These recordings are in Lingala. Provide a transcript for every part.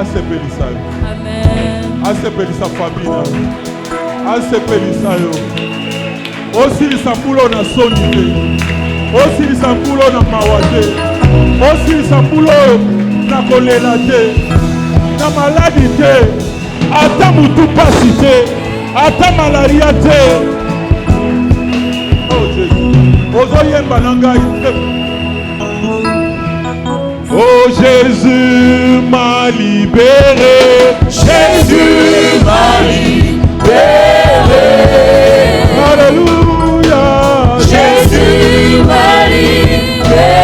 Asepelisa yo. Amen. Asepelisa famille. Asepelisa yo. Osilisa mbulo na soni te. Osilisa mbulo na mawa te. Osilisa mbulo na kolela te. Na maladi te. Ata mutu pasi te. Ata malaria te. Oh Jésus. Ozoyemba na ngai. Oh Jésus m'a libéré. Jésus m'a libéré. Alléluia. Jésus m'a libéré.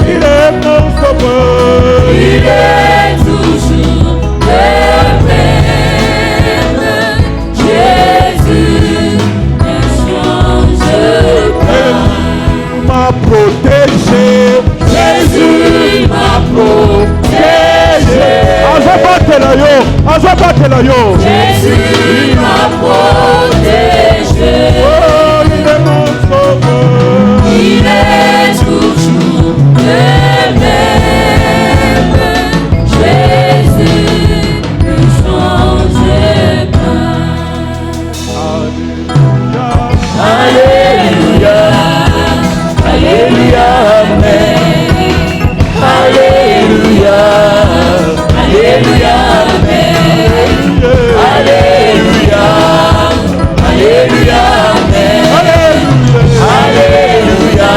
Il est mon sauveur. Il est toujours le même. Jésus ne change pas. M'a protégé. Jésus m'a protégé. Azabatela yo. Jésus m'a protégé. Oh, il est mon sauveur. Il est toujours le même. Jésus ne change pas. Alléluia. Alléluia. Amen. Alléluia. Alléluia. Amen. Alléluia. Alléluia. Amen. Alléluia.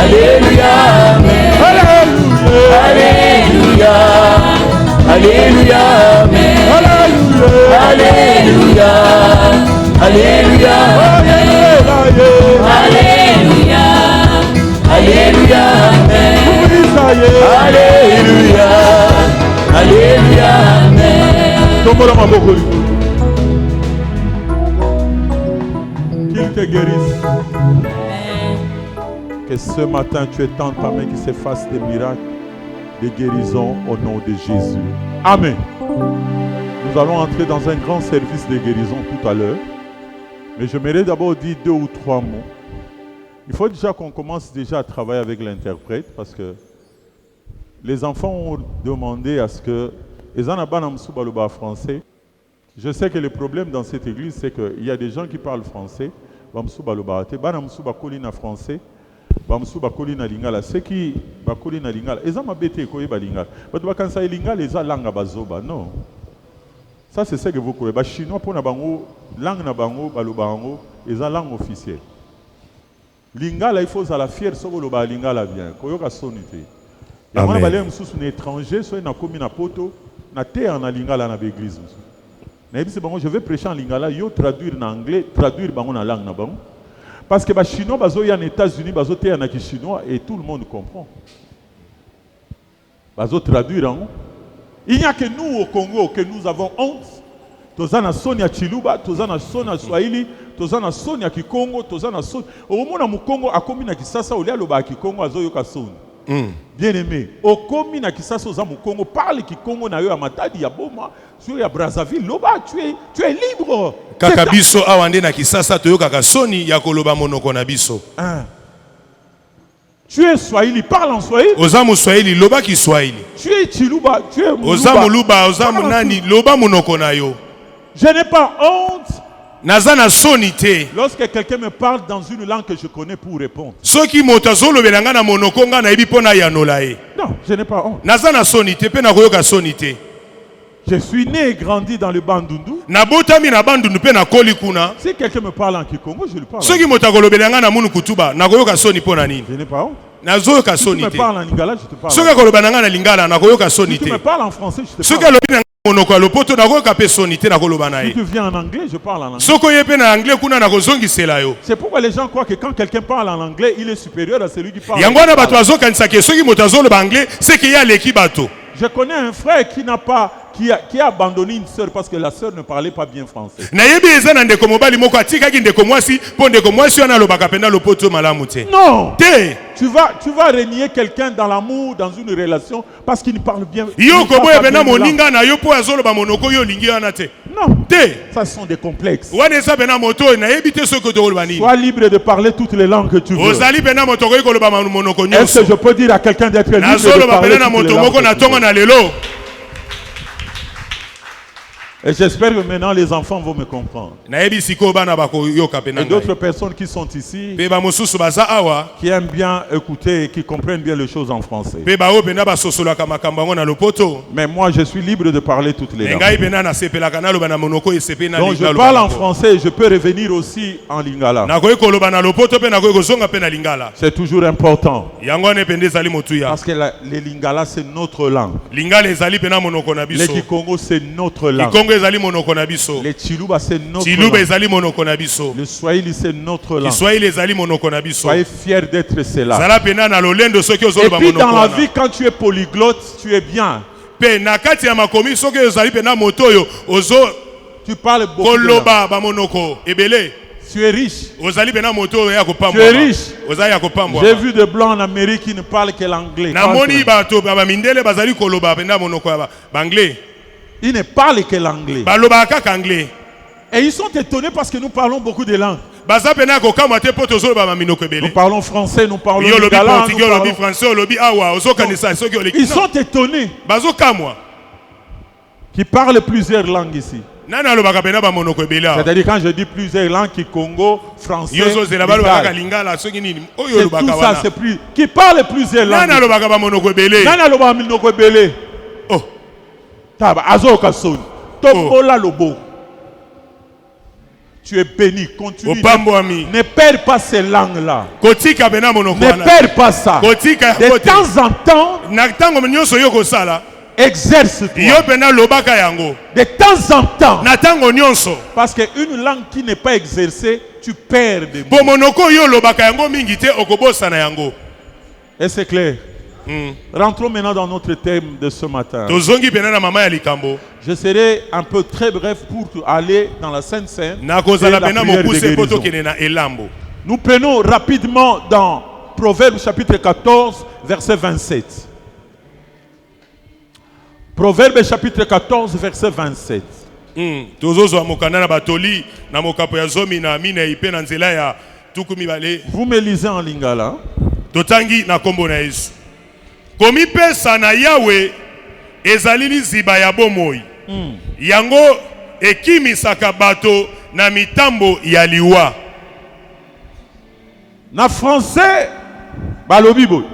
Alléluia. Amen. Alléluia. Alléluia. Amen. Alléluia. Alléluia. Alléluia. Alléluia. Amen. Alléluia. Alléluia. Amen. Tombola maboko likolo. Qu'il te guérisse. Que ce matin tu étends ta main, qu'il se fasse des miracles, des guérisons au nom de Jésus. Amen. Nous allons entrer dans un grand service de guérison tout à l'heure. Mais j'aimerais d'abord dire 2 ou 3 mots. Il faut déjà qu'on commence déjà à travailler avec l'interprète parce que les enfants ont demandé à ce que français. Je sais que le problème dans cette église, c'est qu'il y a des gens qui parlent français. Français. Ceux qui bakolina lingala, ils ont bêté koyeba lingala. Parce que lingala les langue bazoba non. Ça c'est ce que vous connaissez. Les Chinois pour na bango langue na bango balobango, ils ont langue officielle. Lingala il faut la fière sur le ba lingala bien. Koyoka sonité. Il y a des gens qui sont étrangers, soit na komi na poto, na terre na lingala na l'église. Je vais prêcher en lingala, yo traduire en anglais, traduire bango na langue na bango. Parce que les Chinois, ils sont en États-Unis, ils sont en chinois et tout le monde comprend. Ils sont traduire. Il n'y a que nous au Congo que nous avons honte. Tous en Sonia Chiluba, tous en Sonia Swahili, tous en Sonia Kikongo, tous en Sonia. Au moment où Congo a commis na Kisasa, au lieu de Kikongo, a zoyoka Soni. Bien aimé. Au commis na Kisasa, au Congo parle Kikongo na yo a Matadi ya Boma, sur ya Brazzaville, loba tu es libre. Kakabiso awande na Kisasa toyoka ka Soni ya koloba monoko na biso. Tu es Swahili, parle en Swahili. Ozamu Swahili, loba ki Swahili. Tu es Chiluba, tu es Muluba. Ozamu Luba, ozamu nani, loba monoko na yo. Je n'ai pas honte. Nazana sonité. Lorsque quelqu'un me parle dans une langue que je connais pour répondre. Soki motazolo belanga na monoko nga na ebi pona ya nolae. Non, je n'ai pas honte. Nazana sonité pe na koyoka sonité. Je suis né et grandi dans le Bandundu. Na botami na Bandundu pe na koli kuna. Si quelqu'un me parle en Kikongo, je lui parle. Soki motagolo belanga na munu kutuba na koyoka soni pona nini. Je n'ai pas honte. Nazoyoka Si tu me sonité. parles en lingala, je te parle. Soki koloba na nga na lingala na koyoka Si sonité. tu me parles en français, je te Soki parle. alobi na monoko lopoto na koyoka pe sonité na koloba na Si ye. tu viens en anglais, je parle en anglais. Soko yepe na anglais kuna na kozongisela yo. C'est pourquoi les gens croient que quand quelqu'un parle en anglais, il est supérieur à celui qui parle. Yango na bato azokanisa ke soki moto azoloba anglais, c'est que ya leki bato. Je connais un frère qui n'a pas qui a abandonné une sœur parce que la sœur ne parlait pas bien français. Non. Tu vas renier quelqu'un dans l'amour, dans une relation, parce qu'il ne parle bien. Non. Ça sont des complexes. Sois libre de parler toutes les langues que tu veux. Est-ce que je peux dire à quelqu'un d'être libre de parler toutes les langues? Et j'espère que maintenant les enfants vont me comprendre. Et d'autres personnes qui sont ici, qui aiment bien écouter et qui comprennent bien les choses en français. Mais moi, je suis libre de parler toutes les langues. Donc je parle en français et je peux revenir aussi en lingala. C'est toujours important. Parce que les lingala, c'est notre langue. Les Kikongo, c'est notre langue. Les Chiluba, c'est notre langue. Le Swahili, c'est notre langue. Soyez fiers d'être cela. Et puis dans la vie, quand tu es polyglotte, tu es bien. Tu parles beaucoup de langues. Tu es riche. Tu es riche. J'ai vu des blancs en Amérique qui ne parlent que l'anglais. Ils ne parlent que l'anglais. Et ils sont étonnés parce que nous parlons beaucoup de langues. Nous parlons français, nous parlons lingala, ils sont étonnés qui parlent plusieurs langues ici. C'est-à-dire quand je dis plusieurs langues, qui Congo, français, lingala. C'est tout ça, c'est plus... Qui parle plusieurs langues. Tu es béni, continue. Ne perds pas ces langues-là. Ne perds pas ça. De temps en temps, exerce-toi. De temps en temps. Parce qu'une langue qui n'est pas exercée, tu perds des mots. Et c'est clair. Rentrons maintenant dans notre thème de ce matin. Je serai un peu très bref pour aller dans la Sainte Seine. Nous prenons rapidement dans Proverbes chapitre 14, verset 27. Proverbes chapitre 14, verset 27. Vous me lisez en lingala. Komipesa na Yawe ezalili ziba ya bomoi. Yango ekimisaka bato na mitambo ya liwa. Na français, balobibo.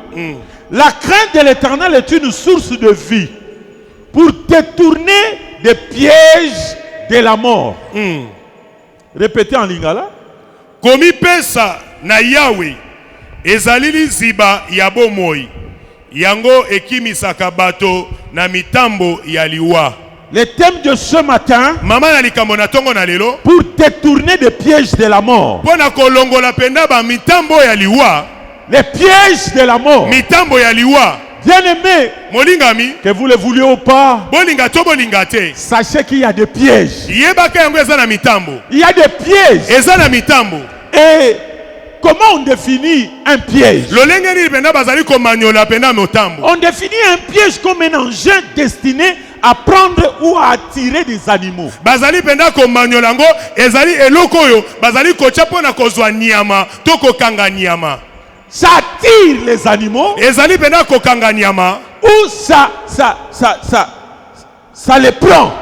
La crainte de l'Éternel est une source de vie pour détourner des pièges de la mort. Répétez en lingala. Komipesa na Yawe ezalili ziba ya bomoi. Yango ekimisaka bato na mitambo ya liwa. Le thème de ce matin, mama na likambo na tongo na lelo, pour détourner des pièges de la mort. Pona kolongola penda ba mitambo ya liwa. Les pièges de la mort. Mitambo ya liwa. Bien-aimé, molingami, que vous le vouliez ou pas, bolinga to bolinga te, sachez qu'il y a des pièges. Yebaka yango eza na mitambo. Il y a des pièges. Eza na mitambo. Et comment on définit un piège? On définit un piège comme un engin destiné à prendre ou à attirer des animaux. Ça attire les animaux ou ça les prend.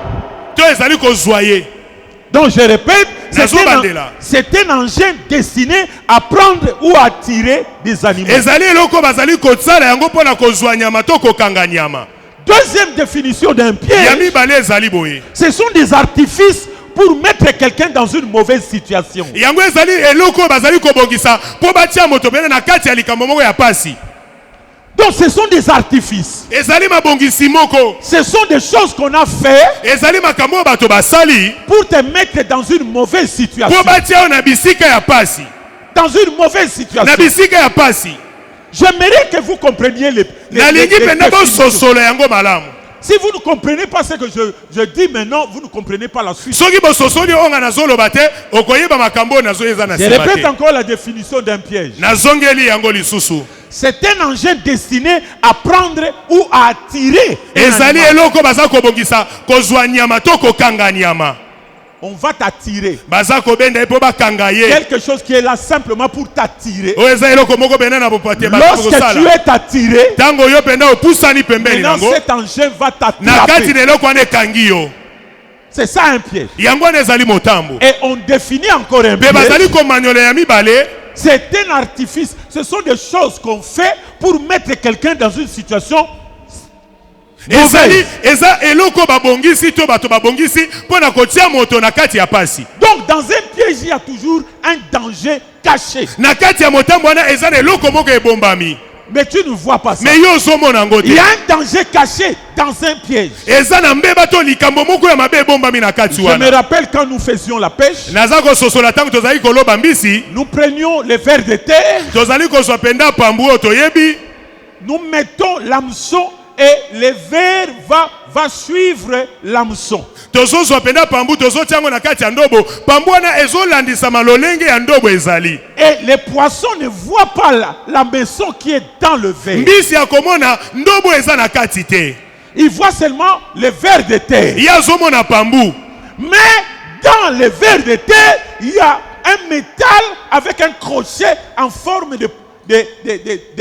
Donc je répète, c'est un engin destiné à prendre ou à attirer des animaux. Deuxième définition d'un piège, ce sont des artifices pour mettre quelqu'un dans une mauvaise situation. Donc ce sont des artifices. Ce sont des choses qu'on a fait pour te mettre dans une mauvaise situation. Dans une mauvaise situation. J'aimerais que vous compreniez les Si vous ne comprenez pas ce que je dis maintenant, vous ne comprenez pas la suite. soki bososoli onga nazoloba te okoyeba makambo nazoyeza na Je sima répète te. encore la définition d'un piège. Nazongeli yango lisusu. C'est un engin destiné à prendre ou à attirer un Ezali animal. eloko baza kobongisa kozwa nyama to kokanga nyama. On va t'attirer. Baza kobenda epo bakanga ye. Quelque chose qui est là simplement pour t'attirer. O eza eloko moko benda na bopatie ba Lorsque tu kosala. es attiré, Tango yo penda opusani pembeni maintenant nango. cet engin va Na kati t'attraper. na eloko wana ekangi yo. C'est ça un piège. Yango wana ezali motambo. Et on définit encore un Be piège. bazali komanyola ya mibale. C'est un artifice. Ce sont des choses qu'on fait pour mettre quelqu'un dans une situation Ezali mauvaise. eza eloko babongisi to bato babongisi pona kotia moto na kati ya pasi. Donc dans un piège, il y a toujours un danger caché. Na kati ya motambo wana eza na eloko moko ebombami. Mais tu ne vois pas ça. Mais yo ozomona ngo Il y te. a un danger caché dans un piège. Eza na mbeba to likambo moko ya mabe ebombami na kati Je me wana. rappelle quand nous faisions la pêche, Naza kososola tango tozali koloba mbisi, nous prenions les vers de terre, tozali kozwa penda pambu oyo toyebi, nous mettons l'hameçon et le ver va suivre l'hameçon. tozozwa penda pambu tozotia yango na kati ya ndobo, pambu wana ezolandisama lolenge ya ndobo ezali. Et les poissons ne voient pas l'hameçon qui est dans le ver. Mbisi ya komona ndobo eza na kati te. Ils voient seulement les vers de terre. Ya zomona pambu. Mais dans les vers de terre, il y a un métal avec un crochet en forme de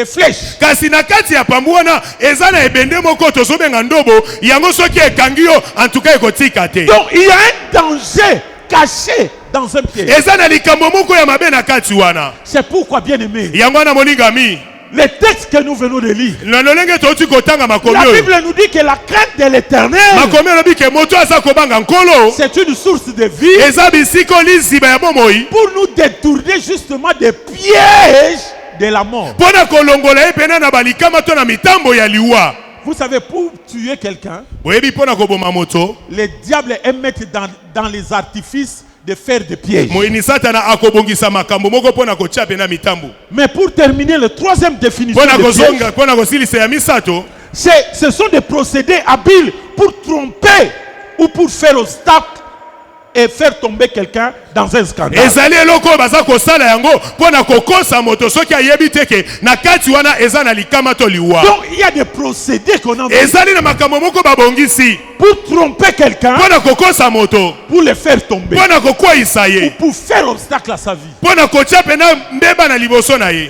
flèche. Kasi na kati ya pambu wana eza na ebende moko tozobenga ndobo, yango soki ekangi yo en tout cas ekotika te. Donc il y a un danger caché dans un piège. Eza na likambo moko ya mabe na kati wana. C'est pourquoi, bien aimé, Yango wana moningami. les textes que nous venons de lire, Na lolenge toti kotanga makomi la oyo. Bible nous dit que la crainte de l'éternel, Makomi olobi ke moto aza kobanga nkolo. c'est une source de vie Eza bisiko liziba ya bomoi. pour nous détourner justement des pièges de la mort. Pona kolongola ye pena na balikama to na mitambo ya liwa. Vous savez, pour tuer quelqu'un, Boyebi pona koboma moto. les diables aiment mettre dans les artifices de faire des pièges. Moini satana akobongisa makambo moko pona kotia pena mitambo. Mais pour terminer, la troisième définition Pona de piège, kozonga pona kosilisa ya misato. ce sont des procédés habiles pour tromper ou pour faire obstacle et faire tomber quelqu'un dans un scandale. Ezali eloko baza kosala yango pona kokosa moto soki ayebi teke na kati wana eza na likama to liwa. Donc il y a des procédés qu'on a Ezali na makambo moko babongisi pour tromper quelqu'un, pona kokosa moto, pour le faire tomber, pona kokwisa ye, pour faire obstacle à sa vie. pona kotia pena mbeba na liboso na ye.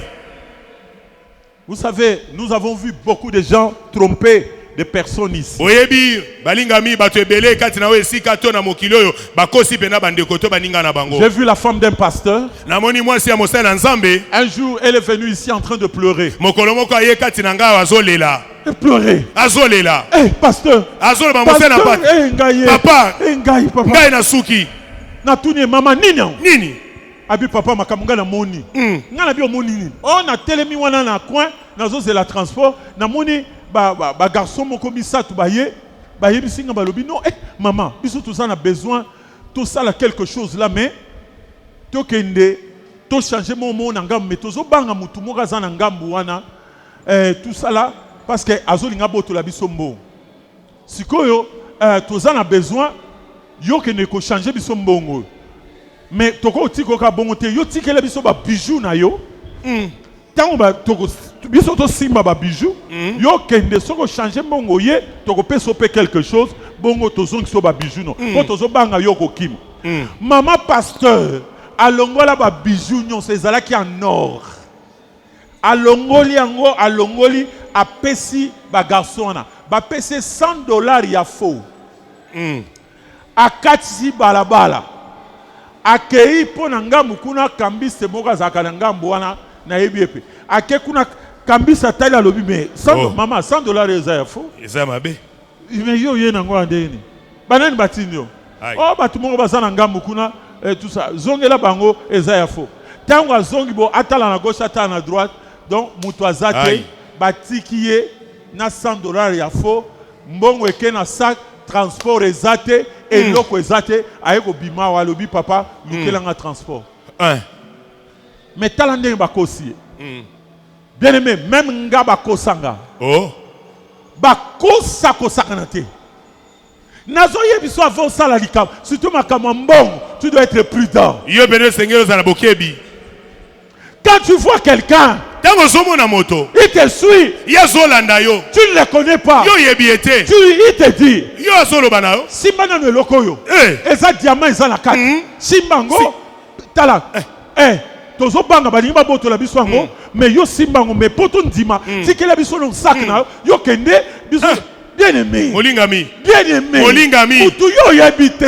Vous savez, nous avons vu beaucoup de gens tromper des personnes ici. Oyebi balingami bato ebele kati na we esika to na mokili oyo bakosi pena bandeko to baninga na bango. J'ai vu la femme d'un pasteur. Namoni mwasi ya mosala na Nzambe. Un jour, elle est venue ici en train de pleurer. Mokolo moko aye kati na ngai azolela. Elle pleurait. Azolela. Eh, pasteur. Azoloba mosala na Pasteur, pati. eh, ngai, Papa. eh, ngai, papa. Ngai na suki. Natuni mama nini? Nini? Abi papa makamunga na moni. Nga na bio moni nini? Oh na telemi wana na coin, nazo c'est la transport, na moni ba garçon moko misatu baye, baye bisinga balobi non, maman, biso tout ça on a besoin tout ça là quelque chose là mais to kende to changer mon mot na ngambu mais tozo banga mutu moko za na ngambu wana tout ça là parce que azolinga boto la biso mbo. Sikoyo toza na besoin yo kende ko changer biso mbongo. Mais toko tiko ka bongo te yo tikela biso ba bijou na yo. Tango ba toko biso to simba ba bijou yo kende soko changer mbongo ye toko peso pe quelque chose bongo tozongi so ba bijou no. Po tozo banga yo ko kim. Maman pasteur alongola ba bijou nyonso ezalaki en or. Alongoli yango alongoli apesi ba garçon na. Ba pesi $100 ya faux. Akatisi balabala. Akei pona ngambu kuna kambise moka zaka na ngambu wana na ebiepe. Ake kuna kambisa tali alobi me mama $100 eza ya fo. Eza mabe. Me yo ye na ngo andeni. Banani batinyo. Oh batu moko bazana ngambu kuna tout ça. Zongela bango eza ya fo. Tango azongi bo atala na gauche atala na droite. Donc mutu azate batiki ye na $100 ya fo. Mbongo eke na sac transport ezate et loko ezate ayeko bima walobi papa lukelanga transport. Mais talande bakosi. Bien aimé, même nga bakosanga. Oh. bakosa kosakana te. Nazo yebiso avant ça la likam. Surtout makambo mbongo, tu dois être prudent. Yo bene sengelo za na bokebi. Quand tu vois quelqu'un, Tango zomo na moto. il te suit. Ya zolanda yo. Tu ne le connais pas. Yo yebi ete. Il te dit. Yo azolo bana yo. Simba na lokoyo. Eza diamant eza la carte. Simbango tala. Tozo banga balingi baboto la biso ngo, mais yo simbango mais poto ndima. Tikela biso no sac na yo kende biso. Bien aimé. Molingami. Bien aimé. Molingami. Kutu yo yebite.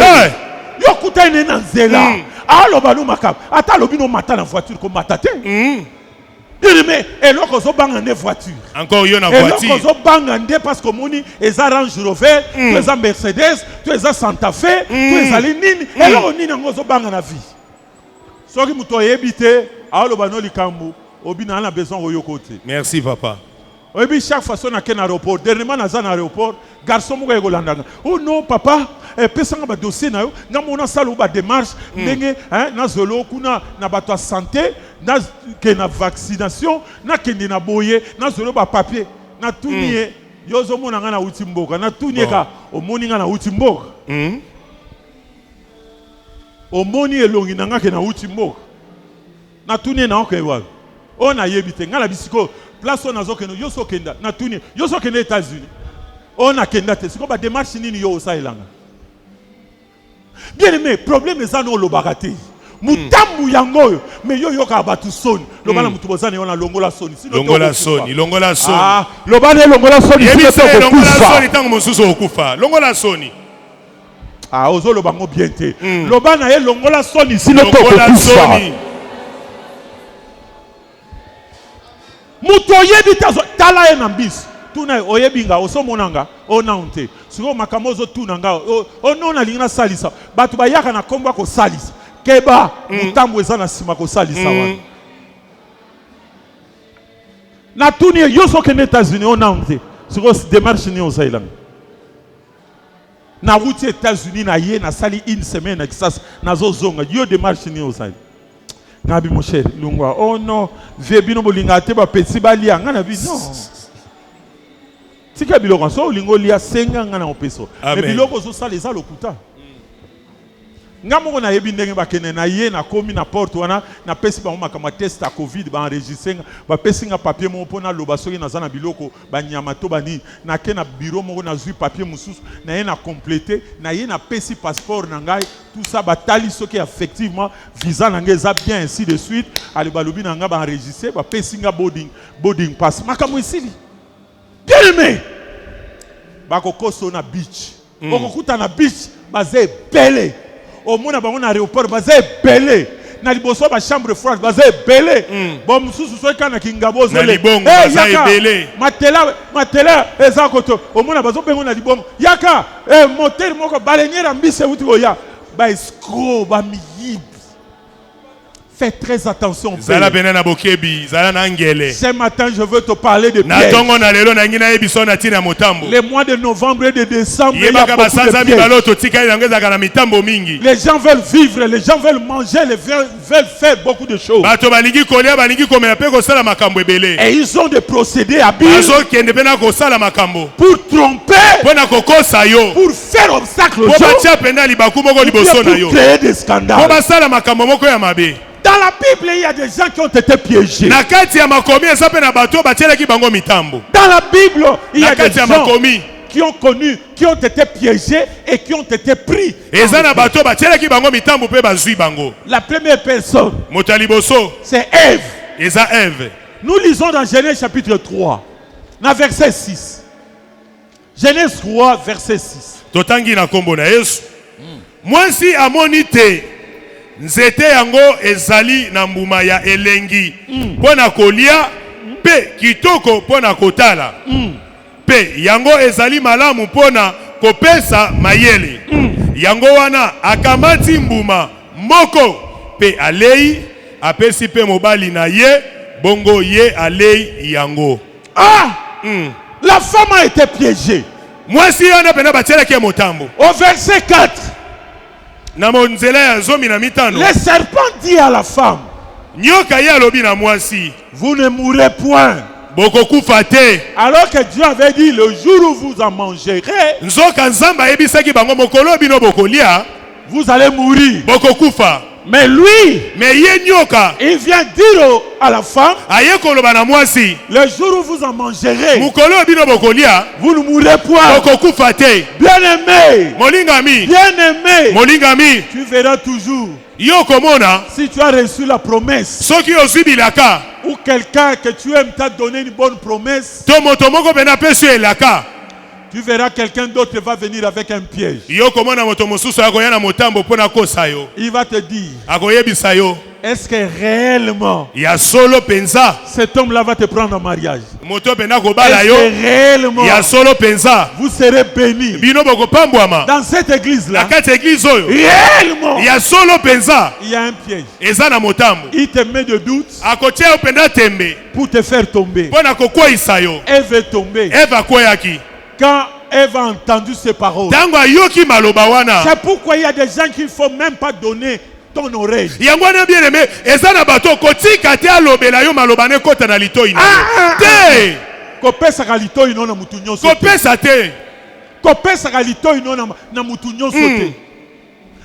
Yo kuta ene na nzela. Alo balo makap. Ata lobi no mata na voiture ko matate. Bien aimé. Et loko zo banga ne voiture. Encore yo na Et voiture. loko zo banga nde parce que moni eza Range Rover, tu eza Mercedes, tu eza Santa Fe, tu eza nini. Et loko nini ngo zo banga na vie. Soki muto yebite, alo bano likambu, obi na na besoin oyo côté. Merci papa. Oui, chaque façon na ken aéroport, dernièrement na zan aéroport, garçon mo ko landanga. Oh non papa, pesanga ba dossier na yo, nga mona sala ba démarche, ndenge na zolo kuna na bato santé, na ke na vaccination, na kende na boye, na zolo ba papier, na tunie, yo zo mona nga na uti mboka, na tunie ka omoni nga na uti mboka. Omoni elongi na nga ke na uti mboka. Na tunie na ko ewa. On a yebite nga la bisiko place on a zokeno yo sokenda na tuni yo sokenda États-Unis on a kenda te siko ba démarche nini yo osailanga. Bien aimé, problème eza no lobakate mutambu yango mais yo yoka batu soni lobana mutu bozane ona longola soni Longola soni, longola soni. ah lobana longola soni sino longola soni tango mosusu okufa. Longola soni. ah ozo lobango bien te lobana ye longola soni sino to Longola soni. Muto yebi tazo tala en ambis tuna oyebinga osomonanga onaunte siko makamozo tunanga onona lingina salisa batu bayaka na komba ko salisa keba mutambo eza na sima ko salisa wana na tuni yoso ke États-Unis onaunte siko démarche ni osailanga na route États-Unis na ye na sali une semaine exas na zo zonga yo démarche ni osailanga. Nabi mon cher lungwa oh non vie bino bolinga te ba petit balia nga na bi non tika biloko so lingo lia senga nga na opeso mais biloko zo sala eza lokuta nga moko na yebi ndenge bakene na ye na komi na porte wana na pesi ba makama test à covid ba enregistrer ba pesi nga papier mo pona loba soki na za na biloko ba nyama to bani na ke na bureau moko na zui papier mususu na ye na compléter na ye na pesi passeport na ngai tout ça batali soki effectivement visa na ngai za bien ainsi de suite ali balobi na nga ba enregistrer ba pesi nga boarding pass makamo isili bien aimé bako koso na beach okokuta na beach baze belé au mona bango na aéroport baze belé na liboso ba chambre froide baze belé bon mususu so kana kingabo zo le baza belé matela eza koto au mona bazo bengo na libongo yaka moteur moko balenyera mbise uti oya ba escroc ba miyib. Fais très attention. Zala benena bokebi, zala na ngele. Ce matin, je veux te parler de pièges. Les mois de novembre et de décembre, il y a beaucoup de pièges. Les gens veulent vivre, les gens veulent manger, les gens veulent faire beaucoup de choses. Et ils ont des procédés habiles pour tromper, pour faire obstacle aux gens, pour créer des scandales. Dans la Bible, il y a des gens qui ont été piégés. Dans la Bible, il y a des gens qui ont connu, qui ont été piégés et qui ont été pris. La première personne, c'est Ève. Nous lisons dans Genèse chapitre 3, dans verset 6. Genèse 3, verset 6. Mwasi amonite nzete yango ezali na mbuma ya elengi pona kolia pe kitoko pona kotala pe yango ezali malamu pona kopesa mayele yango wana akamati mbuma moko pe alei apesi pe mobali na ye bongo ye alei yango. La femme a été piégée. Mwasi yana pena batielaki ya motambo. Au verset 4. Le serpent dit à la femme, vous ne mourrez point. bokokufa te. Alors que Dieu avait dit le jour où vous en mangerez, Nzoka nzamba ayebisaki bango mokolo bino bokolia, vous allez mourir. bokokufa. Mais lui, Mais ye nyoka il vient dire à la femme, aye koloba na mwasi, le jour où vous en mangerez, mokolo bino bokolia, vous ne mourrez point. bokokufa te. Bien-aimé, Molingami, bien-aimé, molingami, tu verras toujours, yo komona si tu as reçu la promesse, soki ozwi bilaka ou quelqu'un que tu aimes t'a donné une bonne promesse, to moto moko pena pesi yo elaka, tu verras quelqu'un d'autre va venir avec un piège. yo komona moto mosusu akoya na motambo mpo na kosa yo, Il va te dire, akoyebisa yo est-ce que réellement ya solo penza cet homme-là va te prendre en mariage? moto pena kobala Est-ce yo, que réellement ya solo penza vous serez bénis bino bokopambwama dans cette na église-là? kati ya eglize oyo, Réellement, ya solo penza il y a un piège. eza na motambo, Il te met de doute akotia yo penda tembe pour te faire tomber. mpo na kokweyisa yo. Elle veut tomber. Eve akweyaki Quand Ève a entendu ces paroles, ntango ayoki maloba wana, c'est pourquoi il y a des gens qu'il ne faut même pas donner ton oreille. yango wana bien aimé eza na bato kotika te alobela yo maloba ne kota na litoi na yo te, Kopesaka litoi no na mutu nyonso te. kopesa te. Kopesaka litoi no na mutu nyonso te.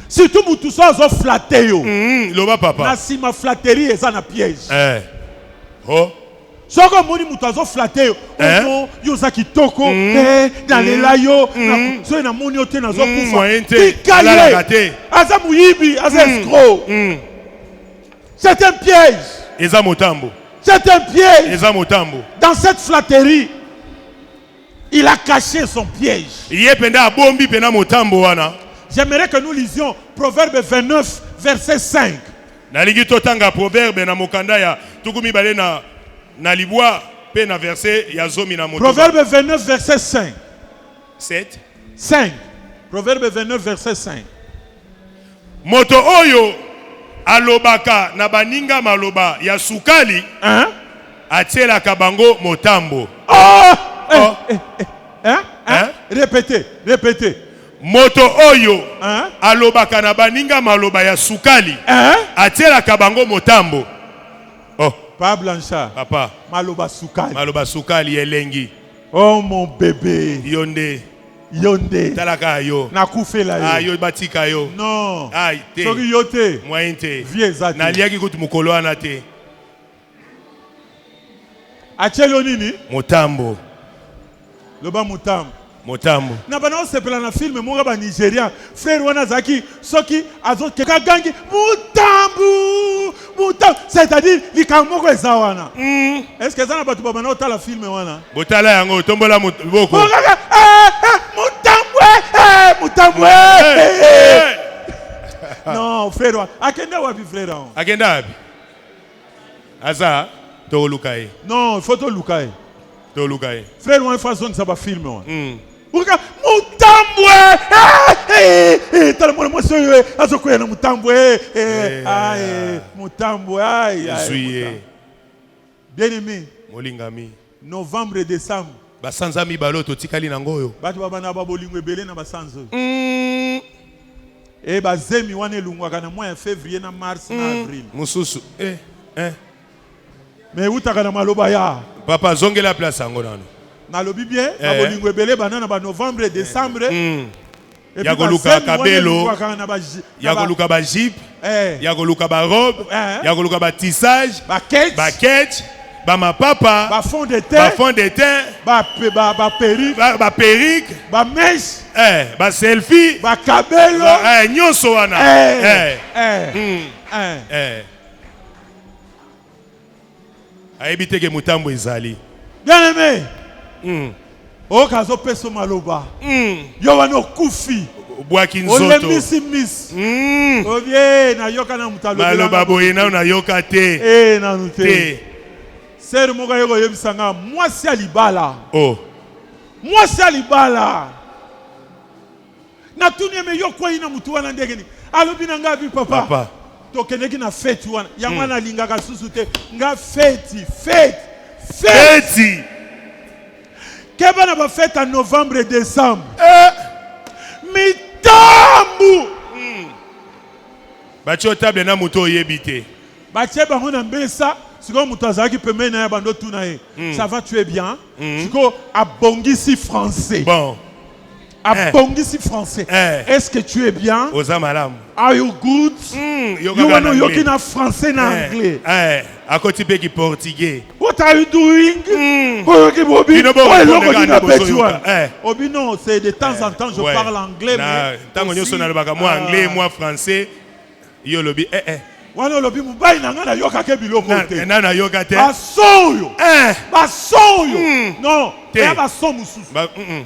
Surtout mutu so azo flatter yo. Loba Na papa sima flatterie eza na piège. oh Soko moni mutu azo flatter yo. Ono yo za kitoko nalela yo so na moni yo te nazo kufa. moyen te, alalaka te. Aza muyibi, aza escroc. C'est un piège. eza motambo, C'est un piège. eza motambo. Dans cette flatterie, il a caché son piège. Ye penda abombi pena motambo wana. J'aimerais que nous lisions Proverbe 29, verset 5. Nalingi totanga proverbe na mokanda ya tukumi bale na libwa pe na verset ya zomi na moto. Proverbe 29, verset 5. 7. 5. Proverbe 29, verset 5. Moto oyo alobaka na baninga maloba ya sukali, Hein? atielaka bango motambo. Hein? Répétez, répétez. Moto oyo Hein? alobaka na baninga maloba ya sukali, Hein? atielaka bango motambo. Oh, Pas Blanchard. papa, Maloba Soukali. maloba sukali elengi. Oh mon bébé. Yonde, Yonde. talaka yo. Nakufela yo. Ah, yo batika yo. Non. Ai, te. Soki yote. Moyen te. Vie ezate. Naliaki kutu mukolo wana te. Achelo nini? Motambo, Loba mutambo. motambo. Na bana osepela na film moko ba Nigeria. Frère wana zaki soki azo keka gangi mutambu. Mutambu. C'est-à-dire likambo ko eza wana. Est-ce que ça na batu ba bana otala film wana? Botala yango tombola boko. Mutambu. Non, frère wana. Akende wapi frère wana? Agenda abi. Aza to lukai. Non, il faut to lukai. To lukai. Frère wana façon ça ba film wana. Uka mutambwe tala mwana mwese azokwenda na mutambwe mutambwe Zuye. bien-aimé, Molingami. novembre et décembre Basanza mibalo totikali na ngoyo. bato babana babolingo ebele na basanzo bazemi wana elungwaka na mois ya février na mars na avril Mususu. mais utaka na maloba ya Papa zongela place yango nano. nalobi bien babolingo ebele bana na ba novembre et décembre Ya koluka kabelo, ya koluka ba jeep, ya koluka ba robe, ya koluka ba tissage, ba ketch, ba mapapa, ba fond de teint, ba perruque, ba mèche, ba selfie, ba kabelo, nyonso wana. Ayebi teke mutambo ezali. Bien-aimé, okazo peso maloba yo wana okufi Bwaki nzoto. olemisi misi obie na yoka na mutalo Maloba boye na yoka te. nanu te sere moko yeko yebisanga mwasi ya libala mwasi ya libala natuni eme yo kwei na mutu wana ndenge ni alobi na nga bi papa tokendeki na feti wana yango wana alingaka susu te nga feti Keba na ba fête en novembre et décembre. Mitambu. Bacho table na muto yebite. Bache bango na mbesa siko mutu azalaki pembeni na ye bando tuna ye ça va, tu es bien siko abongisi français Bon. abongisi français est-ce que tu es bien? Oza malam. Are you good? You want to yoki na français na anglais. Akoti pe ki portugais. What are you doing? Oyoki bobi. Obi non, c'est de temps en temps je parle anglais mais tango nyoso na lobaka moi anglais moi français. Yo lobi wana lobi mubai na ngana yoka ke biloko te. Na yoka te. Basoyo. Basoyo. Non, ya baso mususu.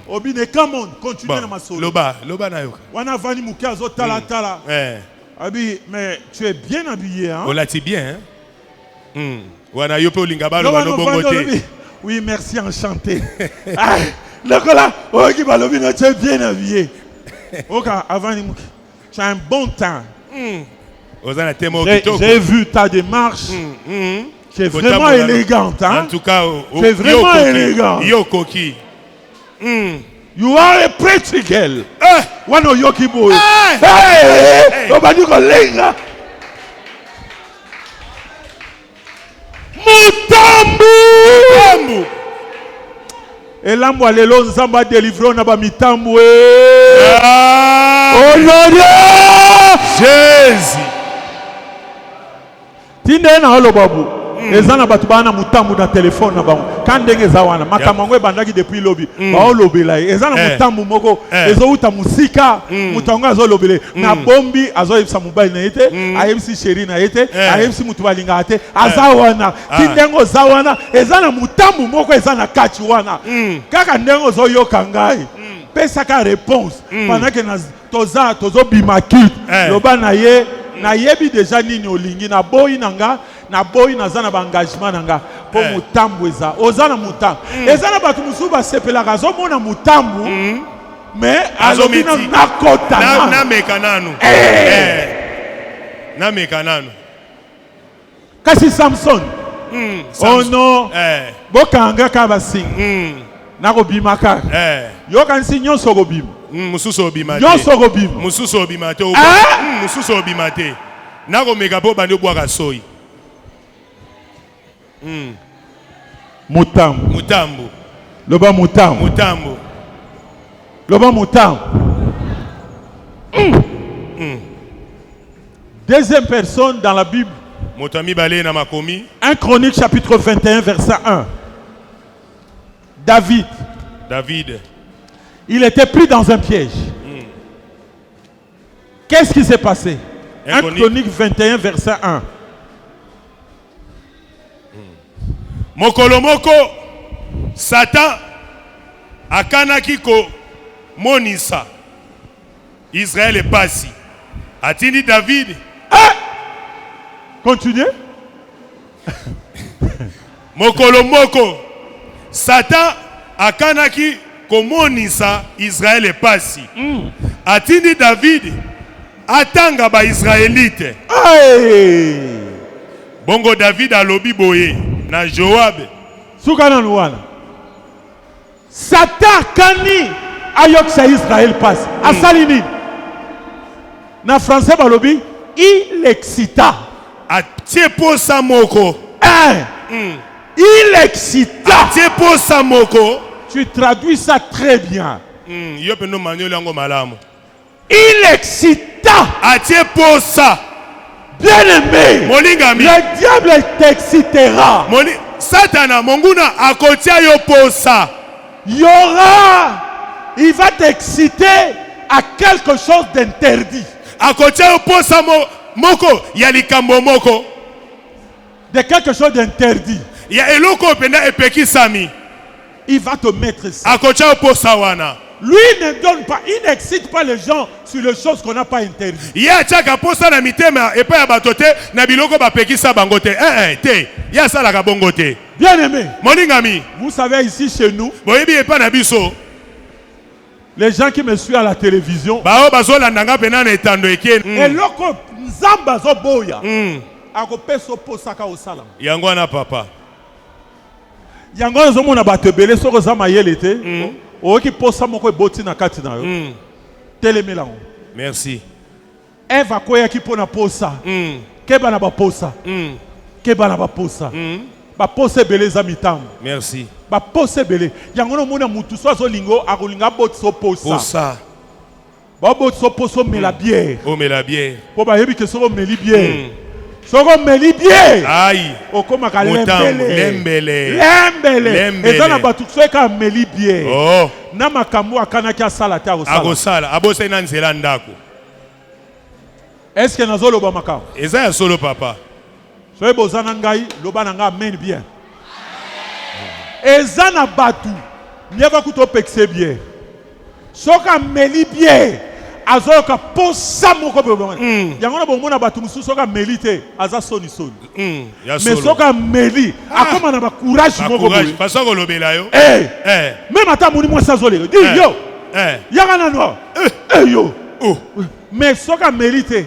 Obi ne come on, continue na masolo. Loba na yoka. Wana vani muke azo tala tala. Abi mais tu es bien habillé hein? Olati bien hein? Wana yo pe olinga ba loba no bongo te. Oui, merci, enchanté. Lokola, oki balobi no tu es bien habillé. Oka avani muke. Tu as un bon temps. J'ai vu ta démarche. Tu es vraiment élégante. Hein? En tout cas, tu es vraiment élégant. Yokoki. You are a pretty girl. Wano yoki boy. Hey! Obani kolenga. Mutambu. Elambo alelo nzamba délivrer na ba mitambu. Honoré Jésus. Tinde na holo babu. Ezana batu bana mutambu na telefone na bango. Kandenge za wana makamangwe bandaki depuis lobby. Ba olobela ezana mutambu moko ezo uta musika mutonga zo lobele na bombi azo yebisa mobile na yete ayebisi chérie na yete ayebisi mutu balinga ate azawana tindengo za wana ezana mutambu moko ezana kachi wana kaka ndengo zo yoka ngai pesa ka réponse pendant que tozo bimakit loba na ye na yebi déjà nini olingi na boyi nanga na boyi nazana ba engagement nanga po mutambu eza ozana mutambu ezana batu musuba sepelaka zo mona mutambu mais alobi na kota na mekanano na mekanano kasi Samson oh non bokanga ka basinga na kobimaka yokanisi nyonso kobima mususu obimate nyonso kobima mususu obimate mususu obimate na komeka po bandi obwaka soyi mutambu loba mutambu loba mutambu deuxième personne dans la Bible. Motami balé na makomi 1 Chronique chapitre 21 verset 1. David. Il était pris dans un piège. Qu'est-ce qui s'est passé? 1 Chronique 21 verset 1. Mokolomoko Satan akanaki ko monisa Israël est passé. Atini David. Continuez. Mokolomoko Satan akanaki ko monisa Israël est passé. Atini David atanga ba Israélite. Bongo David alobi boye na Joab. Sukana nuwana. Satan kani ayoksa Israël passe. Asalini. Na français balobi il excita. Atiepo samoko. Il excita. Atiepo samoko. Tu traduis ça très bien. Yope no manuel yango malamu. Il excita. Atiepo sa. Bien-aimé, Molingami. le diable t'excitera. Satana, monguna, akotia yo posa. Il va t'exciter à quelque chose d'interdit. Akotia yo posa moko, yalikambo moko. De quelque chose d'interdit. Ya eloko penda epeki sami. Il va te mettre ça. Akotia yo posa wana. Lui ne donne pas, il n'excite pas les gens sur les choses qu'on n'a pas interdites. Ya tchaka posa na mitema epa ya batote na biloko ba pekisa bangote. Te. Ya sala ka bongote. Bien-aimé. Moningami. Vous savez ici chez nous. Boyebi epa na biso. Les gens qui me suivent à la télévision. Bao bazola ndanga pena na etando eke. Et loko nzamba zo boya. Ako peso posaka osala. Yango na papa. Yango zo mona batebele soko za mayele te. Oki posa moko boti na kati na yo. Telemela ngo. Merci. Eva koya ki pona posa. Keba na ba posa. Keba na baposa. Baposa beleza mitam. Merci. Baposa belé. Yangono mona mutu so lingo akolinga botso posa. Posa. Ba botso poso me la bière. Oh mais la bière. Po ba yebi ke soko meli bière. Soko meli bière. Aïe. Okoma ka lembele. Eza na batu so ka meli bière. Oh. Na makambo akana ki asala ta osala. Agosala, abose na nzela ndako. Est-ce que nazolo ba makambo? Eza ya solo papa. Soye bozana ngai loba na nga amen bien. Eza na batu nyeva kuto pekse bien. Soka meli bien. Azoka posa moko bebama. Yango na bomona batu musu soka melite aza soni soni. Ya solo. Mais soka meli akoma na ba courage moko boye. Parce que lobela yo. Même ata moni moi sazole. Dis yo. Yaka na no. Yo. Mais soka melite.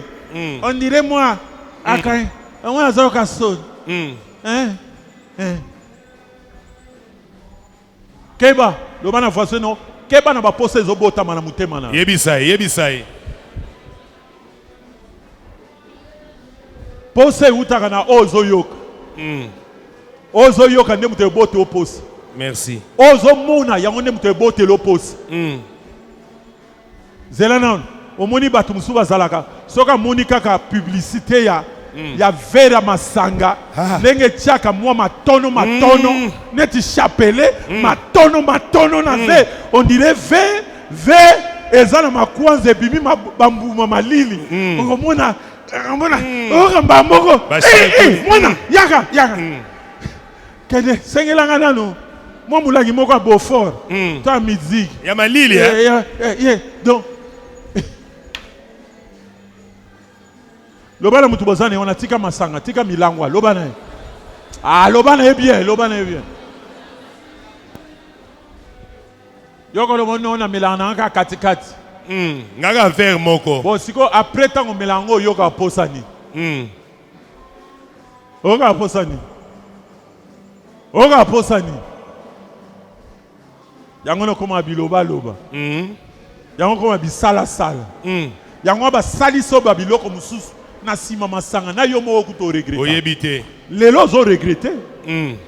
On dirait moi akai on a zoka soni. Keba, le bana voisin non. Keba na ba pose zobota mana mutema na. Yebisai. Pose utaka na ozo yoka. Ozo yoka nde mute bote opose. Merci. Ozo mona yango nde mute bote l'opose. Zelana omoni batu musuba zalaka. Soka moni kaka publicité ya vera masanga ndenge tiaka mwa matono neti chapele matono na ze on dirait ve eza na makwanza ebimi bambuma malili ngomona okamba moko mwana yaka kende sengelanga nano mwa mulangi moko Beaufort ta musique ya malili donc lobana mutu bozane on a tika masanga tika milangwa lobana lobana est bien yoko lobona on a milana ka katikati ngaka ver moko bon siko après tango milango yoka posani oka posani yango no koma biloba yango koma bisala yango ba saliso ba biloko mususu na sima masanga na yomo okuto regretter. Oyebite. Lelo zo regretter.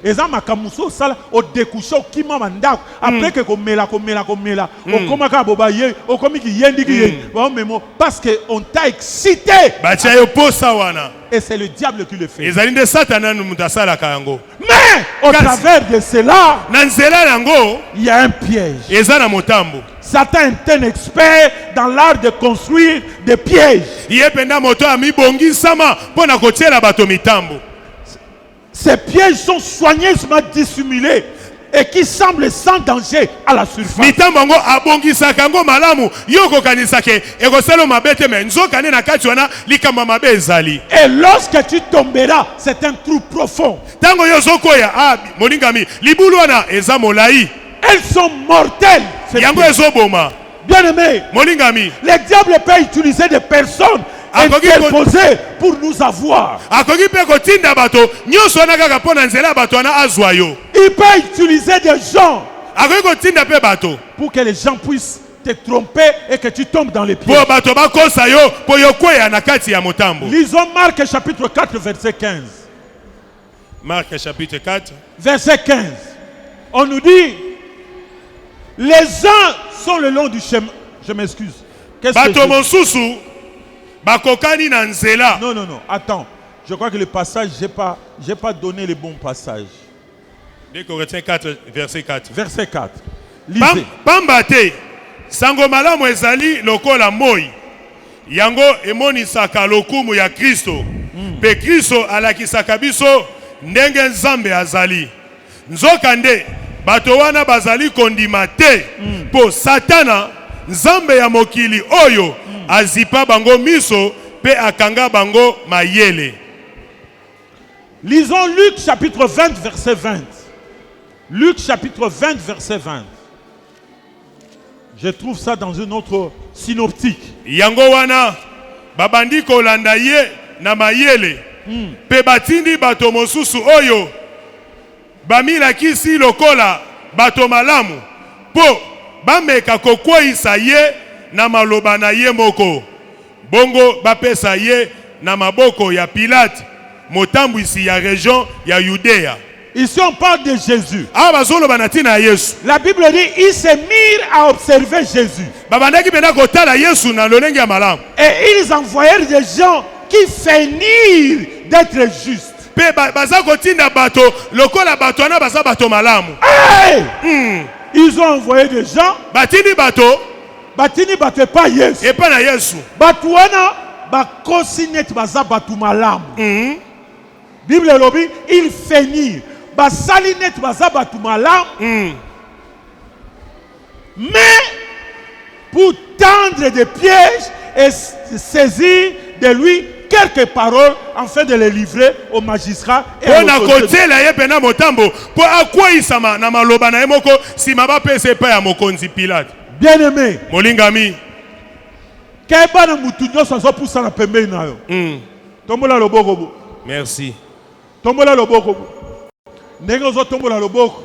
Eza makamuso sala o découcher kima mandako après que komela okoma ka boba ye okomi ki yendi ki ba memo parce que on t'a excité. Bacha yo posa wana. Et c'est le diable qui le fait. Ezali de satana mutasala kango. Mais au travers de cela, nanzela nango il y a un piège. Eza na motambo. Satan est un expert dans l'art de construire des pièges. Ces pièges sont soigneusement dissimulés et qui semblent sans danger à la surface. Et lorsque tu tomberas, c'est un trou profond. Elles sont mortelles. Bien aimé, le diable peut utiliser des personnes interposées pour nous avoir. Il peut utiliser des gens pour que les gens puissent te tromper et que tu tombes dans les pieds. Lisons Marc chapitre 4 verset 15. Marc chapitre 4 verset 15. On nous dit les uns sont le long du chemin. Je m'excuse. Non. Attends. Je crois que le passage, j'ai pas donné le bon passage. 2 Corinthiens 4, verset 4. Verset 4. Lisez. Pambate, sango malamu ezali lokola moi. Yango emonisaka lokumu ya Kristo. Pe Kristo alakisaka biso ndenge Nzambe azali. Nzokande bato wana bazali kondima te po Satana Nzambe ya mokili oyo azipa bango miso pe akanga bango mayele. Lisons Luc chapitre 20 verset 20. Luc chapitre 20 verset 20. Je trouve ça dans une autre synoptique. Yango wana babandi kolanda ye na mayele pe batindi bato mosusu oyo bamila kisi lokola bato malamu po bameka kokwisa ye na maloba na ye moko bongo bapesa ye na maboko ya Pilate motambu ici ya région ya Judéa. Ici on parle de Jésus. Ah bazolo banatina Yesu. La Bible dit ils se mirent à observer Jésus. Babandaki bena kotala Yesu na lolenge ya malamu. Et ils envoyèrent des gens qui feignirent d'être justes. Pe baza kotinda bato lokola bato ana baza bato malamu. Hey! Ils ont envoyé des gens. Batini bato Pas Yesu. et pas na Yesu. Bato wana bakosi net baza bato malamu. Bible lobi ils feignirent. Basali net baza bato malamu. Mais pour tendre des pièges et saisir de lui quelques paroles afin de les livrer au magistrat et on a côté la yepena motambo pour akwisa na maloba na yemoko sima ba pese pa ya mokonzi Pilate. Bien aimé, molingami keba na mutu nyoso zo pusa na pembeni na yo. Tombola loboko bo. Merci. Tombola loboko bo. Ndenge zo tombola loboko.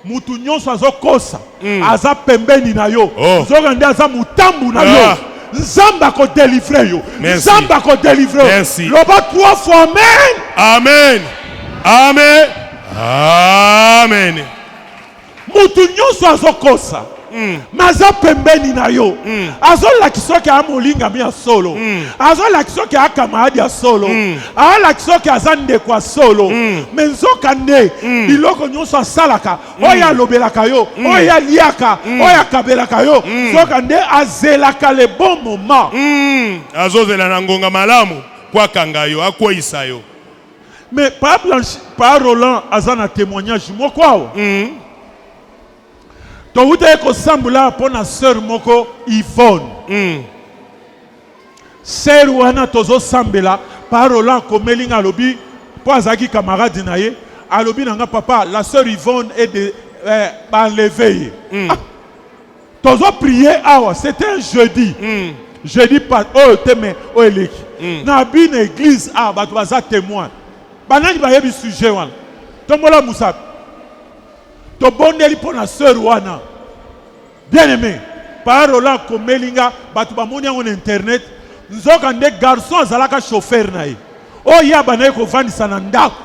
Mutu nyoso azo kosa aza pembeni na yo. Zo ngande aza mutambu na yo. Nzamba ko délivrer yo. Nzamba ko délivrer. Merci. Loba 3 fois amen. Amen. Amen. Amen. Mutu nyoso azo kosa. Maza pembeni na yo. Azo la kisoke a molinga mi a solo. Azo la kisoke a camarade a solo. A la kisoke a zande kwa solo. Menzo kande biloko nyoso asalaka. Oya lobelaka yo. Oya liaka. Oya kabelaka yo. So kande azelaka le bon moment. Azo zela na ngonga malamu kwa kangayo akwa isayo. Mais par Roland azana témoignage moko awa. Touta eko sambula pona sœur moko Yvonne. Sœur wana tozo sambela parola komelinga lobi po azaki camarade na ye alobi nanga papa la sœur Yvonne est de enlevé. Tozo prier awa c'était un jeudi. Jeudi pas oh teme oh eleki. Na bi na église a bato baza témoin. Banani ba yebi sujet wana. Tombola musa. To bondeli pour la sœur wana. Bien aimé, parole komelinga batu bamoni en internet, nzoka nde garçon azalaka chauffeur na ye. Oya banaye ko vandisa na ndako.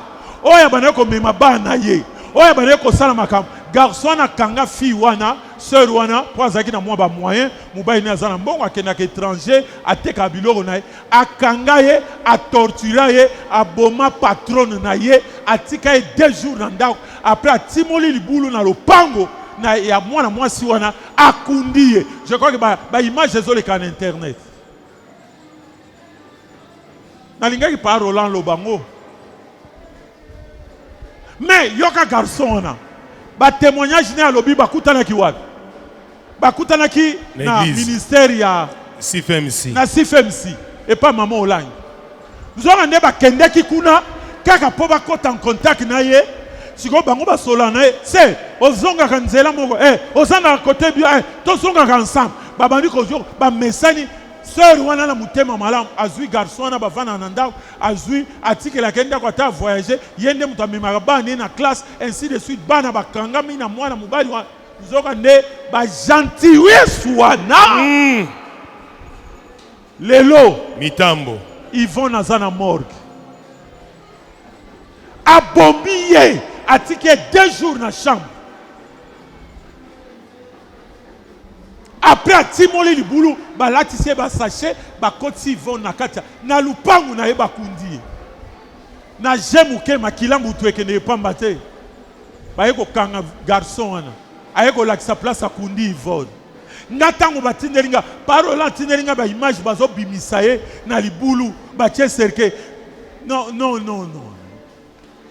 Oya banaye ko mema bana ye. Oya banaye ko sala makam. Garçon na kanga fille wana, sœur wana, po azaki na mwa ba moyen, mubai na zana mbongo akenda ke étranger, ateka biloko na ye, akanga ye, a torturer ye, a boma patronne na ye, atika ye 2 jours na ndako, après atimoli libulu na lopango na ya mwana mwasi wana akundi ye. Je crois que ba image ezoleka na internet. Nalingaki par Roland Lobango. Mais yoka garçon wana. Ba témoignage na lobi bakutana ki wapi? Bakutana ki na ministère ya CFMC. Na CFMC et pas maman Olangi. Nous avons ndeba kendeki kuna kaka po bakota en contact na ye. Siko bango ba solana ye. C'est ozonga kanzela moko ozanga côté bien tozonga ensemble. Babandi ko jo ba mesani sœur wana na mutema malamu azui garçon wana bavana na ndako azui atike la kenda kwa ta voyager yende mutamema bana na classe ainsi de suite bana bakanga mina mwana mubali wa nzoka nde ba gentillesse wana lelo mitambo Yvonne azana morgue abombiye atike 2 jours na chambre. Après atimoli libulu balatisi ba sachet ba koti Yvonne na katia na lupangu na ye bakundi na jemuke makila mutu ekende pamba te baye ko kanga garçon wana aye ko lakisa place akundi Yvonne ngatango batindelinga parola tindelinga ba image bazo bimisa ye na libulu ba tie cercle. Non non non non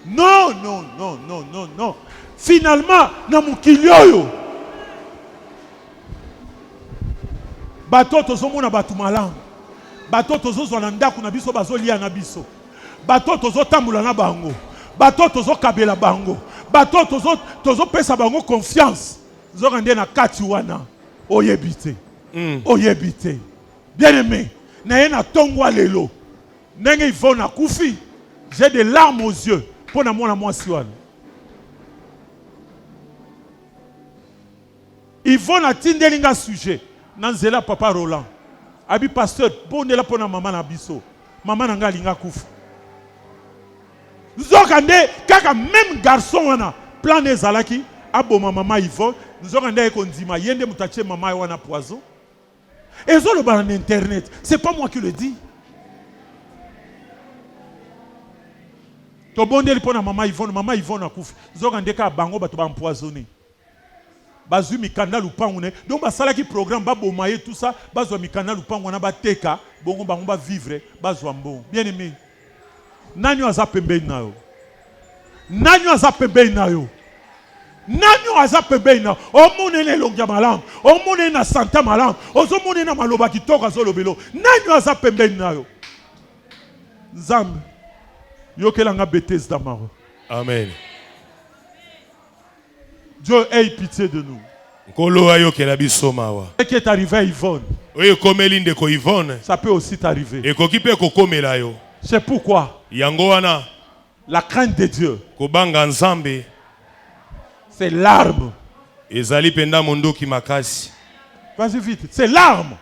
non non non non non non finalement na mukili oyo bato tozomona bato malamu bato tozozwa na ndako na biso bazolia na biso bato tozotambola na bango bato tozokabela bango bato tozopesa bango confiance zoka nde na kati wana oyebite oyebite bien aimé na ye na tongwa lelo ndenge Yvonne akufi j'ai des larmes aux yeux pour na mwana mwasi wana Yvonne atindelinga sujet Nanzela papa Roland. Abi pasteur, bonne la pona maman na biso. Maman nanga linga kufu. Nzokande kaka même garçon wana plan ezalaki aboma mama Yvonne nzokande ekondima yende mutache mama wana poison. Et zo le bar en internet, c'est pas moi qui le dis. To bondeli pona mama Yvonne akufi. Nzokande ka bango bato ba empoisonné. Bazu mikanda lupangu ne. Donc basala ki programme ba bomaye tout ça, bazwa mikanda lupangu na bateka, bongo bango ba vivre, bazwa mbon. Bien aimé. Nanyo aza pembeni nayo. Nanyo aza pembeni nayo. Nanyo aza pembeni nayo. Omone ne longia malam. Omone na santa malam. Ozomone na maloba kitoka zolobelo. Nanyo aza pembeni nayo. Nzambe. Yokelanga Bethesda maro. Amen. Dieu ait pitié de nous. Ce qui est arrivé à Yvonne, ça peut aussi t'arriver. C'est pourquoi la crainte de Dieu, c'est l'arme. Vas-y vite, c'est l'arme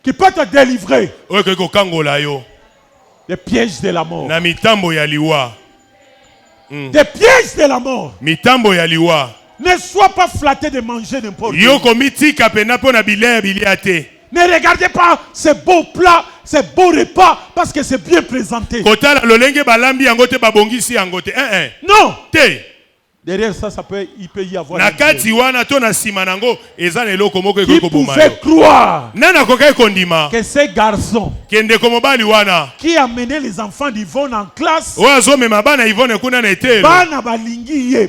qui peut te délivrer des pièges de la mort. Des pièges de la mort. Ne sois pas flatté de manger n'importe quoi. Ne regardez pas ces beaux plats, ces beaux repas parce que c'est bien présenté. Non. Derrière ça, il peut y avoir. Qui pouvait croire que ces garçons qui amenaient les enfants d'Yvonne en classe,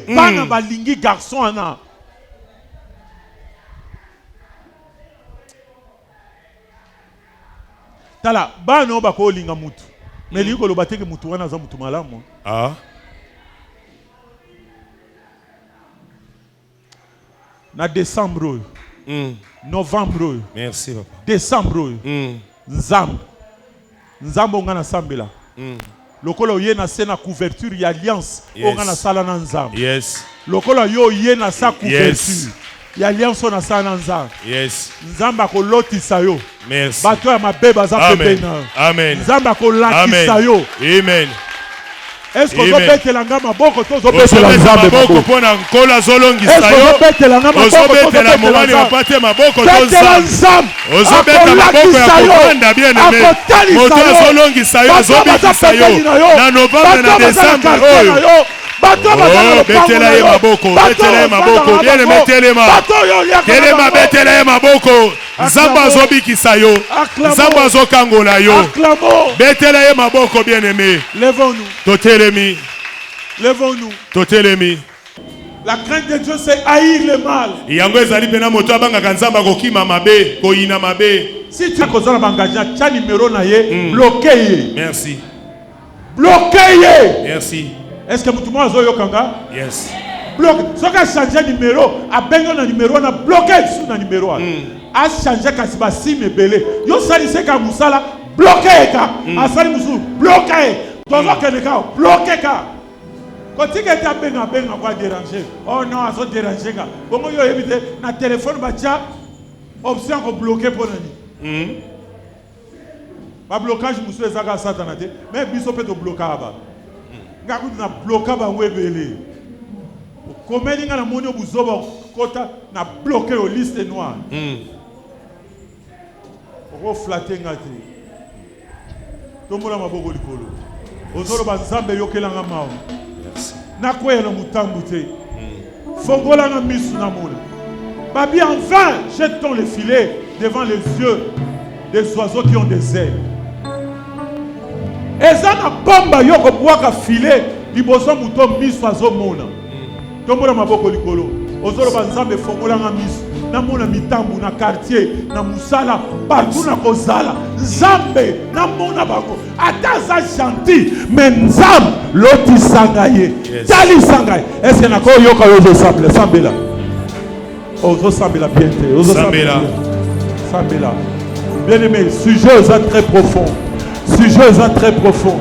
bana balingi garçon ana. Tala, bana bako linga mutu. Mais liko lobateke mutu wana za mutu malamu. Ah. Na décembre, novembre, merci papa. Décembre, Nzambe ngana sambela. Lokolo ye na sena couverture ya alliance ngana sala na Nzambe. Yes. Lokolo yo ye na sa couverture ya alliance na sala na Nzambe. Yes. Nzambe akolotisa yo. Merci. Bato ya mabeba za pembena. Amen. Nzambe akolakisa yo. Amen. Est-ce que vous mettez la gamme à beaucoup de choses? Est-ce que vous mettez la gamme à beaucoup de choses? Zamba zobikisa yo, Zamba zokangola yo, betela ye maboko bien aimé. Levons-nous. Totelemi. Levons-nous. Totelemi. La crainte de Dieu c'est haïr le mal. Yango ezali pena moto abanga Nzamba kokima mabe, koyina mabe. Si tu as kozala banganja, tia numéro na ye, bloquez. Merci. Bloquez. Merci. Est-ce que mutu mwa zo yokanga? Yes. Bloque. Soka changer numéro, abengo na numéro na bloquer sous na numéro. A changer kasiba sim belé. Yo sali se ka musala bloquer ka. A sali musu bloquer. Dozo kene ka bloquer ka. Quand tu es benga quoi déranger. Oh non, a so déranger ka. Bongo yo éviter na téléphone ba tia option ko bloquer pour nani. Ba blocage musu ezaka satana te. Mais biso peut to bloquer aba. Ngaku na bloquer ba webele. Komeli nga na moni obuzoba kota na bloquer au liste noire. Oko flatter ngati. Tombola maboko likolo. Ozolo banzambe yokelanga mawo. Na kwela mutambu te. Fongola na misu na mona. Babi enfin, jetons les filets devant les yeux des oiseaux qui ont des ailes. Ezana bomba yoko bwaka filet liboso muto misu azomona. Tombola maboko likolo. Ozolo banzambe fongola na misu. Na mona mitambu na quartier na musala partout na kozala Nzambe na mona bango ata za gentil mais Nzambe loti sangaye tali sangaye. Est-ce que nako yoka yozo sambela sambela ozo sambela bien te ozo sambela sambela bien aimé. Sujet est très profond, sujet est très profond.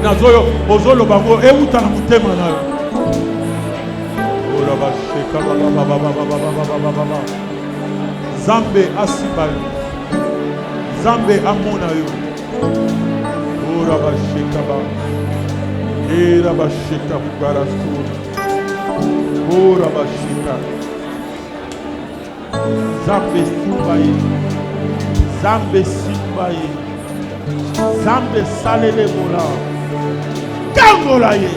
Nazoyo ozolo bango euta na mutema na Zambe asibayo. Zambe amona yo. Ora bashika ba. Era bashika bugarastu. Ora bashika. Zambe simbaye. Zambe simbaye. Zambe salele mola. Kangola ye.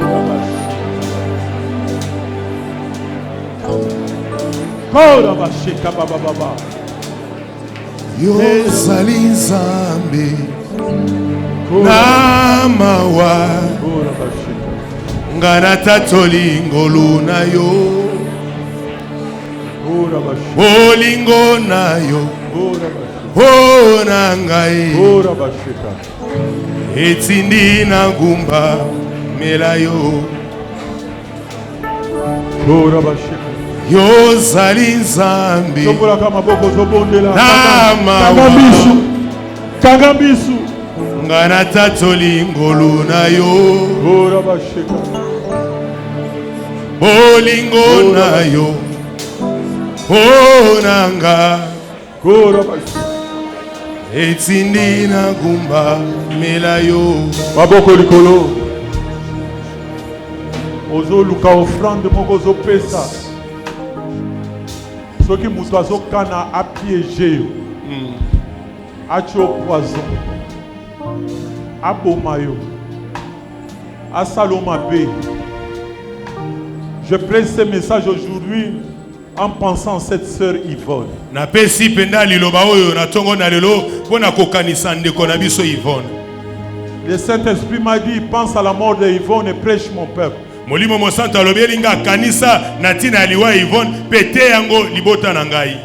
Ora bashika. Ora bashika baba baba. Yo zali Nzambe na mawa Ora bashika. ngana tatoli ngolu na yo Ora bashika. bolingo na yo Ora bashika. ona ngai Ora bashika. etindi na ngumba mela yo Ora bashika. yo zali Nzambe Tombola kama boko zobondela. na mawa Kangambisu. Kangambisu. ngana tatoli ngolu na yo Ora bashika. bolingo na yo ona ngai Ora bashika. etindi na ngumba mela yo Maboko likolo. Ozo luka offrande moko ozo pesa. Soki mutu azokana apiéger yo. Atie au poison. Aboma yo. Asalo mabe. Je presse ce message aujourd'hui en pensant à cette sœur Yvonne. napesi penda liloba oyo na tongo na lelo mpona kokanisa ndeko na biso Yvonne. Le Saint-Esprit m'a dit, pense à la mort de Yvonne et prêche mon peuple. molimo mosantu alobi elinga akanisa na ntina ya liwa Yvonne mpe te yango libota na ngai.